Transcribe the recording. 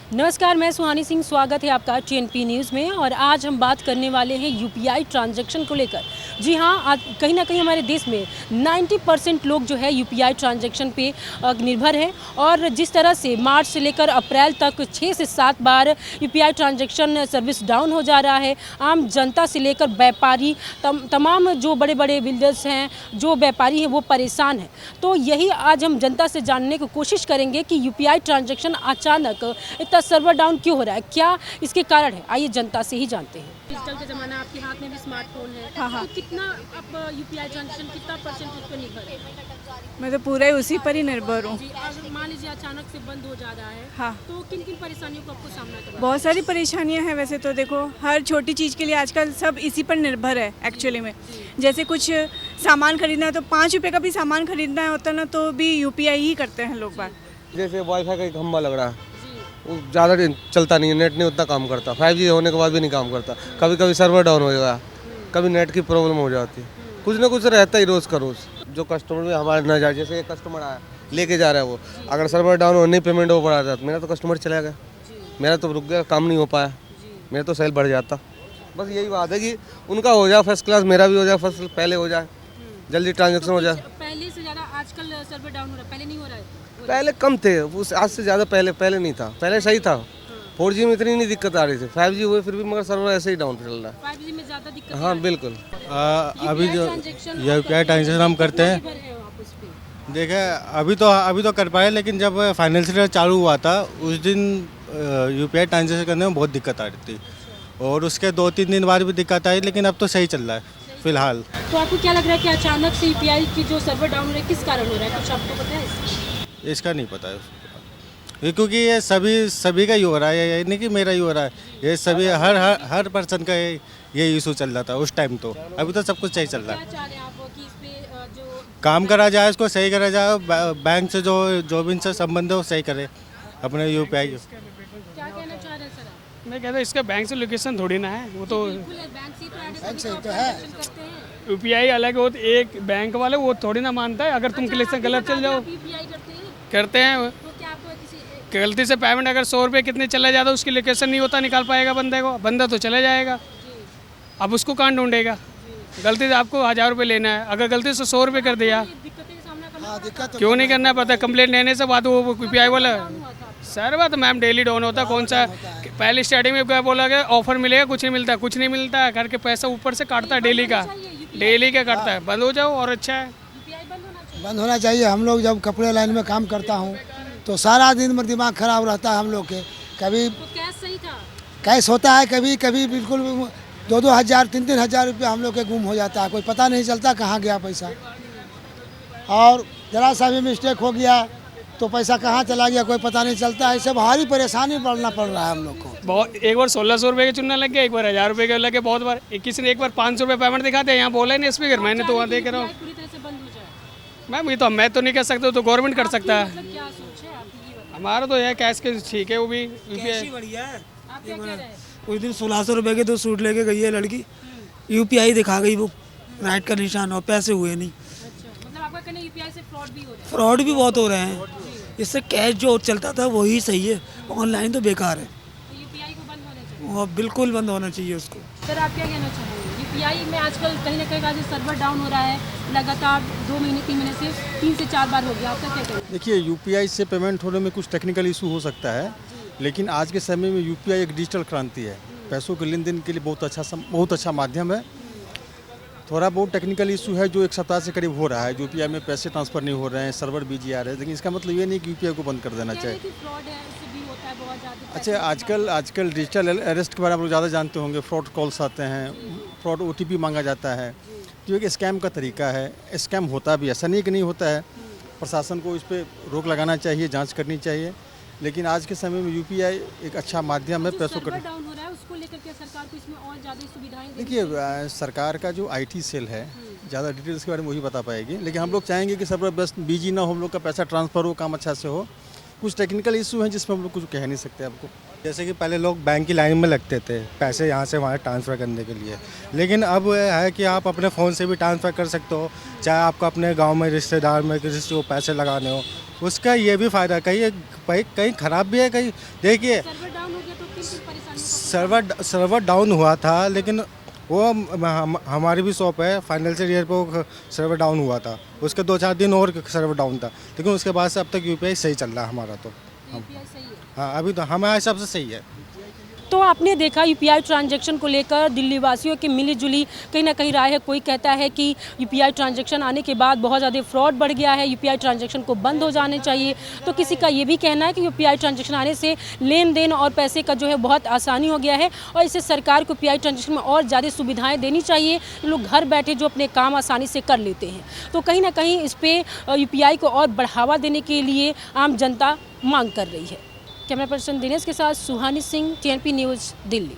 नमस्कार, मैं सुहानी सिंह। स्वागत है आपका टीएनपी न्यूज़ में। और आज हम बात करने वाले हैं यूपीआई ट्रांजैक्शन को लेकर। जी हाँ, आज कहीं ना कहीं हमारे देश में 90% लोग जो है यूपीआई ट्रांजैक्शन पे निर्भर हैं। और जिस तरह से मार्च से लेकर अप्रैल तक 6 से 7 बार यूपीआई ट्रांजैक्शन सर्विस डाउन हो जा रहा है। आम जनता से लेकर व्यापारी तमाम जो बड़े बड़े बिल्डर्स हैं, जो व्यापारी हैं, वो परेशान हैं। तो यही आज हम जनता से जानने की कोशिश करेंगे कि यूपीआई ट्रांजैक्शन अचानक इतना सर्वर डाउन क्यों हो रहा है, क्या इसके कारण है। आइए जनता से ही जानते हैं। डिजिटल का ज़माना, आपके हाथ में भी स्मार्टफोन है। हाँ। तो कितना अब यूपीआई ट्रांजैक्शन कितना परसेंट उस पर निर्भर है? मैं तो पूरा ही उसी पर ही निर्भर हूँ। जी, अगर मान लीजिए अचानक से बंद हो जा रहा है, हाँ, तो किन किन परेशानियों को आपको सामना करना है? बहुत सारी परेशानियाँ हैं। वैसे तो देखो, हर छोटी चीज़ के लिए आजकल सब इसी पर निर्भर है एक्चुअली में। जैसे कुछ सामान खरीदना है तो 5 रुपये का भी सामान खरीदना होता है ना, तो भी यूपीआई ही करते हैं लोग बात। जैसे वाईफाई का एक खंभा लग रहा है, वो ज़्यादा चलता नहीं है, नेट नहीं उतना काम करता। 5G होने के बाद भी नहीं काम करता। कभी कभी सर्वर डाउन हो जाएगा, कभी नेट की प्रॉब्लम हो जाती है। कुछ ना कुछ रहता ही रोज़ का रोज़। जो कस्टमर भी हमारे न जाए, जैसे एक कस्टमर आया लेके जा रहा है, वो अगर सर्वर डाउन हो, नहीं पेमेंट हो पड़ा था, मेरा तो कस्टमर चला गया, मेरा तो रुक गया, काम नहीं हो पाया, मेरा तो सेल बढ़ जाता। बस यही बात है कि उनका हो जाए फर्स्ट क्लास, मेरा भी हो जाए फर्स्ट, पहले हो जाए, जल्दी ट्रांजेक्शन हो जाए। पहले से ज़्यादा आजकल सर्वर डाउन हो रहा है, पहले नहीं हो रहा है? पहले कम थे, उस आज से ज़्यादा पहले नहीं था। पहले सही था, 4G में इतनी नहीं दिक्कत आ रही थी। 5G हुए फिर भी मगर सर्वर ऐसे ही डाउन चल रहा है। 5G में ज़्यादा दिक्कत? हाँ बिल्कुल। अभी जो यूपीआई ट्रांजेक्शन हम करते हैं, देखे अभी तो कर पाए, लेकिन जब फाइनेंशियल ईयर चालू हुआ था उस दिन यूपीआई ट्रांजेक्शन करने में बहुत दिक्कत आ रही थी, और उसके 2-3 दिन बाद भी दिक्कत आई, लेकिन अब तो सही चल रहा है फिलहाल। तो आपको क्या लग रहा है कि अचानक से यूपीआई की जो सर्वर डाउन हो रहा है, किस कारण हो रहा है? कुछ आपको पता है? इसका नहीं पता है, क्योंकि ये सभी का ही हो रहा है, ये नहीं कि मेरा ही हो रहा है, ये सभी हर पर्सन का ये इशू चल रहा था उस टाइम। तो अभी तो सब कुछ सही चल रहा है। क्या चाह रहे हैं आप कि इस पे जो काम करा जाए, इसको सही करा जाए, बैंक से जो भी इनसे संबंध है वो सही करे अपने यूपीआई। क्या कहना चाह रहे हैं सर आप? मैं कहता इसका बैंक से लोकेशन थोड़ी ना है, वो तो बिल्कुल है, बैंक से तो ऐड करते हैं। यूपीआई अलग हो, तो एक बैंक वाले वो थोड़ी ना मानता है। अगर तुम कलेक्शन गलत चल जाओ, यूपीआई करते करते हैं तो क्या आपको किसी गलती से पेमेंट अगर 100 रुपये कितने चले जाता, उसकी लोकेशन नहीं होता, निकाल पाएगा बंदे को, बंदा तो चले जाएगा। अब उसको कहाँ ढूंढेगा? गलती से आपको 1000 रुपये लेना है, अगर गलती से 100 रुपये कर दिया, दिक्कतें का सामना करना? क्यों नहीं करना पड़ता? कंप्लेंट लेने से बात वो यूपीआई वाला सर, बात मैम डेली डाउन होता। कौन सा पहले स्टार्टिंग में क्या बोला गया, ऑफर मिलेगा, कुछ नहीं मिलता करके पैसा ऊपर से काटता है, डेली का काटता है। बंद हो जाओ और अच्छा है। बंद होना चाहिए। हम लोग जब कपड़े लाइन में काम करता हूँ तो सारा दिन मेरा दिमाग खराब रहता है हम लोग के। कभी तो कैश सही था? कैश होता है, कभी कभी बिल्कुल 2-2 हज़ार 3-3 हज़ार रुपये हम लोग के गुम हो जाता है, कोई पता नहीं चलता कहाँ गया पैसा। और ज़रा सा भी मिस्टेक हो गया तो पैसा कहाँ चला गया कोई पता नहीं चलता है। इससे भारी परेशानी पड़ना पड़ रहा है हम लोग को। बहुत एक बार 1600 रुपये के चुनने लग गया, एक बार 1000 रुपये के लगे, बहुत बार किसी ने एक बार 500 रुपये पेमेंट दिखाते हैं, यहाँ बोला ही नहीं स्पीकर, मैंने तो वहाँ देख रहा हूँ। पूरी तरह से बंद हो जाए? मैम ये तो मैं तो नहीं कर सकता, तो गवर्नमेंट कर सकता है। मतलब क्या सोच है आपकी, ये बताइए। हमारा तो यह कैश के ठीक है, वो भी बढ़िया है। आप क्या कह रहे हैं? उस दिन 1600 रुपये के 2 सूट लेके गई है लड़की, यूपीआई दिखा गई वो राइट का निशान, और पैसे हुए नहीं। अच्छा, मतलब आपका कहना है यूपीआई से फ्रॉड भी हो रहा है? फ्रॉड भी बहुत हो रहे हैं। इससे कैश जो चलता था वही सही है, ऑनलाइन तो बेकार है। तो यूपीआई को बंद होना चाहिए? वो बिल्कुल बंद होना चाहिए उसको। सर आप क्या कहना चाहेंगे? यूपीआई में आजकल कहीं ना कहीं आज सर्वर डाउन हो रहा है, लगातार 2 महीने 3 महीने से 3 से 4 बार हो गया, आपका क्या कहना है? देखिए, यूपीआई से पेमेंट होने में कुछ टेक्निकल इशू हो सकता है, लेकिन आज के समय में यूपीआई एक डिजिटल क्रांति है। पैसों के लेन देन के लिए बहुत अच्छा माध्यम है। थोड़ा बहुत टेक्निकल इशू है जो 1 सप्ताह से करीब हो रहा है, यूपीआई में पैसे ट्रांसफ़र नहीं हो रहे हैं, सर्वर बिजी आ रहे हैं, लेकिन इसका मतलब ये नहीं कि यूपीआई को बंद कर देना चाहिए। फ्रॉड है, इससे भी होता है बहुत ज़्यादा। अच्छा, आजकल डिजिटल अरेस्ट के बारे में आप लोग ज़्यादा जानते होंगे। फ्रॉड कॉल्स आते हैं, फ्रॉड ओटीपी मांगा जाता है, जो एक स्कैम का तरीका है। स्कैम होता भी, ऐसा नहीं कि नहीं होता है। प्रशासन को इस पर रोक लगाना चाहिए, जांच करनी चाहिए, लेकिन आज के समय में यूपीआई एक अच्छा माध्यम है पैसों का। डाउन हो रहा है, उसको लेकर के सरकार को इसमें और ज़्यादा सुविधाएं देनी देखिए, सरकार का जो आईटी सेल है, ज़्यादा डिटेल्स के बारे में वही बता पाएगी, लेकिन हम लोग चाहेंगे कि सर्वर बस बिजी ना हो, हम लोग का पैसा ट्रांसफ़र हो, काम अच्छा से हो। कुछ टेक्निकल इशू हैं जिसमें हम लोग कुछ कह नहीं सकते आपको। जैसे कि पहले लोग बैंक की लाइन में लगते थे पैसे यहाँ से वहाँ ट्रांसफ़र करने के लिए, लेकिन अब है कि आप अपने फ़ोन से भी ट्रांसफ़र कर सकते हो। चाहे आपको अपने गांव में रिश्तेदार में किसी को पैसे लगाने हो, उसका ये भी फ़ायदा कहीं ख़राब भी है, कहीं देखिए सर्वर डाउन हो गया तो किन परेशानी सर्वर डाउन हुआ था, लेकिन वो हमारी भी शॉप है, फाइनेंशियल ईयर पे वो सर्वर डाउन हुआ था, उसके 2-4 दिन और सर्वर डाउन था, लेकिन उसके बाद से अब तक यूपीआई सही चल रहा है हमारा। तो यूपीआई सही है? हाँ, अभी तो हमारे हिसाब से सही है। तो आपने देखा यूपीआई ट्रांजैक्शन को लेकर दिल्ली वासियों की मिली जुली कहीं ना कहीं राय है। कोई कहता है कि यूपीआई ट्रांजैक्शन आने के बाद बहुत ज़्यादा फ्रॉड बढ़ गया है, यूपीआई ट्रांजैक्शन को बंद हो जाने चाहिए। तो किसी का ये भी कहना है कि यूपीआई ट्रांजैक्शन आने से लेन देन और पैसे का जो है बहुत आसानी हो गया है और इससे सरकार को यूपीआई ट्रांजैक्शन में और ज़्यादा सुविधाएँ देनी चाहिए, लोग घर बैठे जो अपने काम आसानी से कर लेते हैं। तो कहीं ना कहीं इस पर यूपीआई को और बढ़ावा देने के लिए आम जनता मांग कर रही है। कैमरा पर्सन दिनेश के साथ सुहानी सिंह, TNP न्यूज़, दिल्ली।